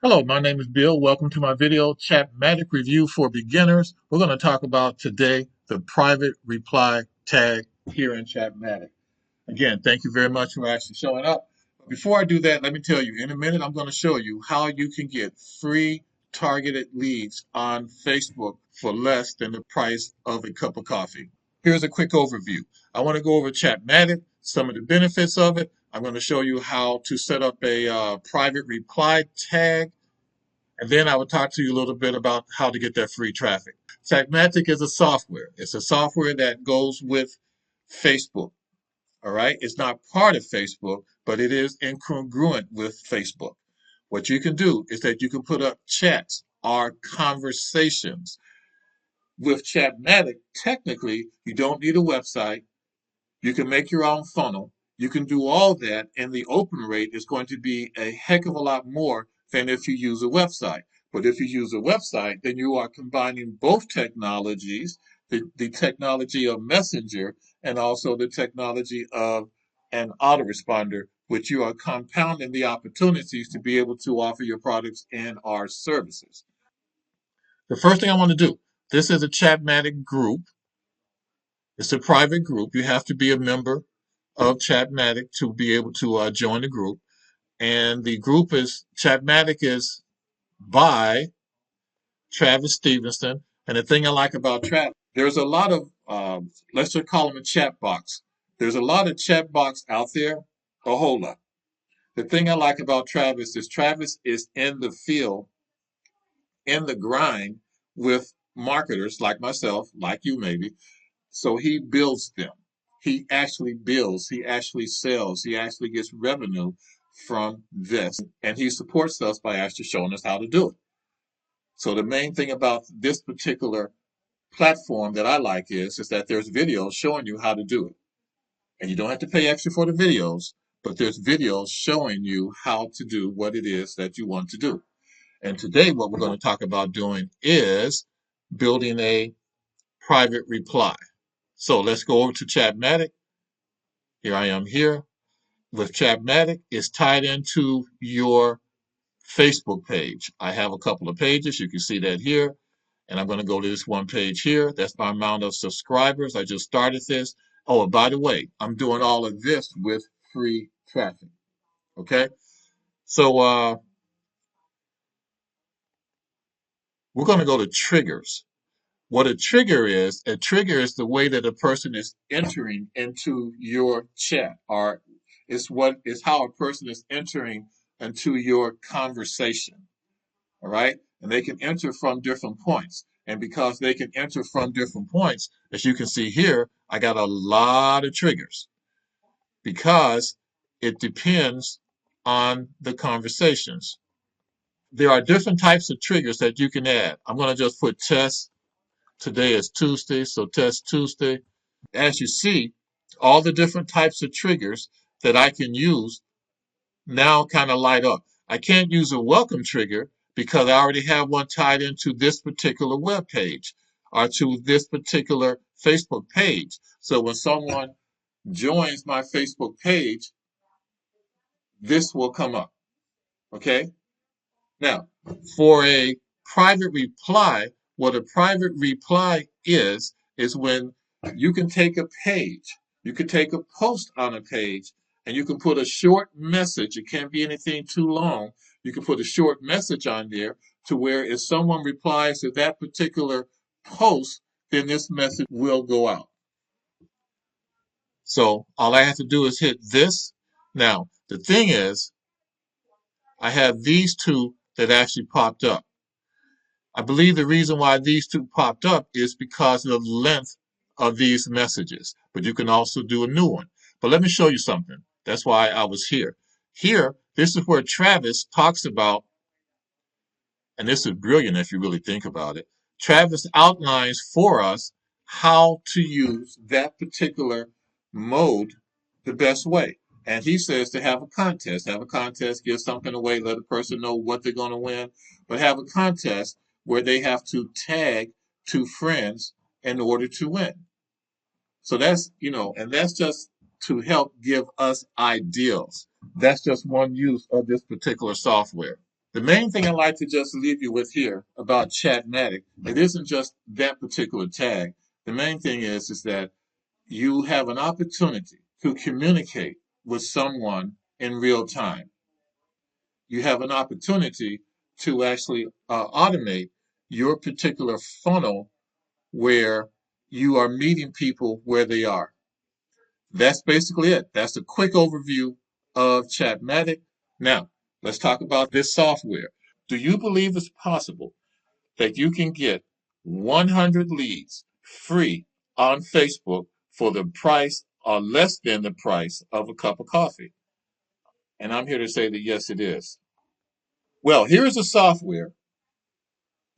Hello, my name is Bill. Welcome to my video, Chatmatic Review for Beginners. We're going to talk about today the private reply tag here in Chatmatic. Again, thank you very much for actually showing up. But before I do that, let me tell you, in a minute, I'm going to show you how you can get free targeted leads on Facebook for less than the price of a cup of coffee. Here's a quick overview. I want to go over Chatmatic, some of the benefits of it. I'm going to show you how to set up a private reply tag, and then I will talk to you a little bit about how to get that free traffic. Chatmatic is a software. It's a software that goes with Facebook. All right. It's not part of Facebook, but it is incongruent with Facebook. What you can do is that you can put up chats or conversations. With Chatmatic, technically, you don't need a website. You can make your own funnel. You can do all that, and the open rate is going to be a heck of a lot more than if you use a website. But if you use a website, then you are combining both technologies, the technology of Messenger and also the technology of an autoresponder, which you are compounding the opportunities to be able to offer your products and our services. The first thing I want to do, this is a Chatmatic group. It's a private group. You have to be a member of Chatmatic to be able to join the group. And the group is Chatmatic is by Travis Stevenson. And the thing I like about Travis, there's a lot of, let's just call them a chat box. There's a lot of chat box out there, a whole lot. The thing I like about Travis is in the field, in the grind with marketers like myself, like you maybe. So he builds them. He actually builds, he actually sells, he actually gets revenue from this. And he supports us by actually showing us how to do it. So the main thing about this particular platform that I like is that there's videos showing you how to do it. And you don't have to pay extra for the videos, but there's videos showing you how to do what it is that you want to do. And today what we're going to talk about doing is building a private reply. So let's go over to Chatmatic. Here I am here with Chatmatic. It's tied into your Facebook page. I have a couple of pages. You can see that here. And I'm going to go to this one page here. That's my amount of subscribers. I just started this. Oh, and by the way, I'm doing all of this with free traffic. Okay. So we're going to go to triggers. What a trigger is the way that a person is entering into your chat, or is how a person is entering into your conversation. All right. And they can enter from different points. And because they can enter from different points, as you can see here, I got a lot of triggers because it depends on the conversations. There are different types of triggers that you can add. I'm going to just put test. Today is Tuesday, so test Tuesday. As you see, all the different types of triggers that I can use now kind of light up. I can't use a welcome trigger because I already have one tied into this particular web page or to this particular Facebook page. So when someone joins my Facebook page, this will come up. Okay? Now, for a private reply, what a private reply is when you can take a page, you can take a post on a page, and you can put a short message. It can't be anything too long. You can put a short message on there to where if someone replies to that particular post, then this message will go out. So all I have to do is hit this. Now, the thing is, I have these two that actually popped up. I believe the reason why these two popped up is because of the length of these messages. But you can also do a new one. But let me show you something. That's why I was here. Here, this is where Travis talks about, and this is brilliant if you really think about it. Travis outlines for us how to use that particular mode the best way. And he says to have a contest, give something away, let a person know what they're going to win, but have a contest where they have to tag two friends in order to win. So that's, and that's just to help give us ideals. That's just one use of this particular software. The main thing I'd like to just leave you with here about Chatmatic, it isn't just that particular tag. The main thing is that you have an opportunity to communicate with someone in real time. You have an opportunity to actually automate your particular funnel where you are meeting people where they are. That's basically it. That's a quick overview of Chatmatic. Now, let's talk about this software. Do you believe it's possible that you can get 100 leads free on Facebook for the price or less than the price of a cup of coffee? And I'm here to say that yes, it is. Well, here's a software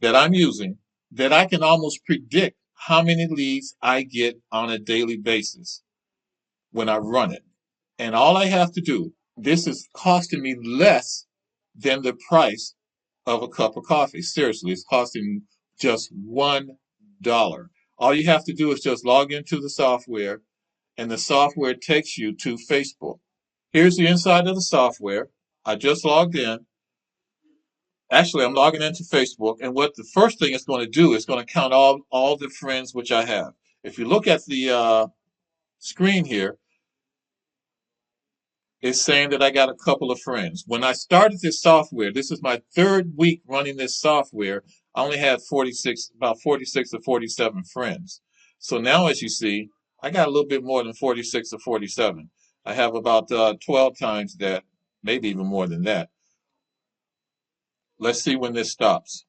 that I'm using that I can almost predict how many leads I get on a daily basis when I run it. And all I have to do, this is costing me less than the price of a cup of coffee. Seriously, it's costing just $1. All you have to do is just log into the software, and the software takes you to Facebook. Here's the inside of the software. I just logged in. Actually, I'm logging into Facebook, and what the first thing it's going to do is going to count all the friends which I have. If you look at the screen here, it's saying that I got a couple of friends. When I started this software, this is my third week running this software, I only had about 46 or 47 friends. So now, as you see, I got a little bit more than 46 or 47. I have about 12 times that, maybe even more than that. Let's see when this stops.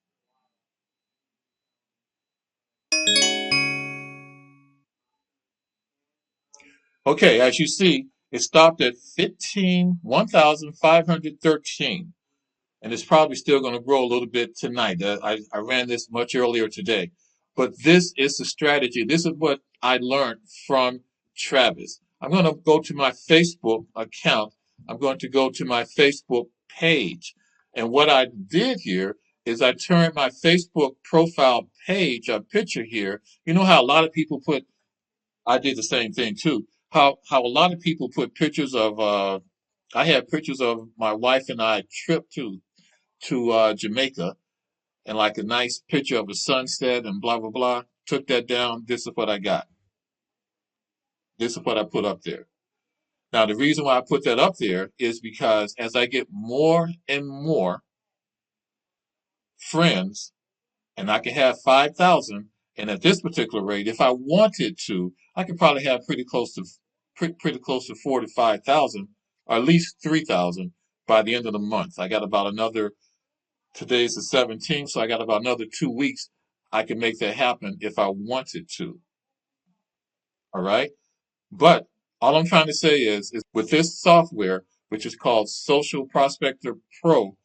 Okay, as you see, it stopped at 1,513. And it's probably still going to grow a little bit tonight. I ran this much earlier today. But this is the strategy. This is what I learned from Travis. I'm going to go to my Facebook account. I'm going to go to my Facebook page. And what I did here is I turned my Facebook profile page, a picture here. You know how a lot of people put, I did the same thing too. How a lot of people put pictures of, I had pictures of my wife and I trip to Jamaica, and like a nice picture of a sunset and blah blah blah. Took that down. This is what I got. This is what I put up there. Now the reason why I put that up there is because as I get more and more friends, and I can have 5,000, and at this particular rate, if I wanted to, I could probably have pretty close to 4 to 5,000, or at least 3,000 by the end of the month. I got about another. Today's the 17th, so I got about another 2 weeks. I can make that happen if I wanted to. All right. But all I'm trying to say is with this software, which is called Social Prospector Pro,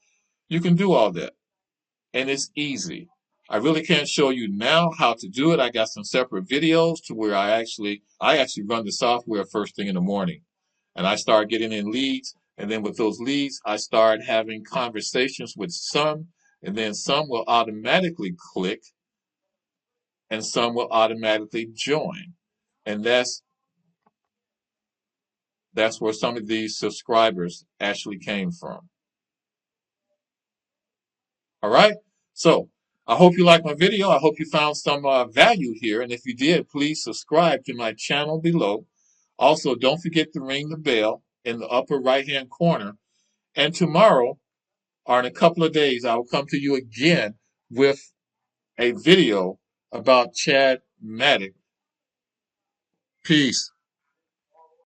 you can do all that. And it's easy. I really can't show you now how to do it. I got some separate videos to where I actually run the software first thing in the morning. And I start getting in leads. And then with those leads, I start having conversations with some, and then some will automatically click and some will automatically join. And that's where some of these subscribers actually came from. All right. So I hope you liked my video. I hope you found some value here. And if you did, please subscribe to my channel below. Also, don't forget to ring the bell in the upper right-hand corner. And tomorrow, or in a couple of days, I will come to you again with a video about Chatmatic. Peace.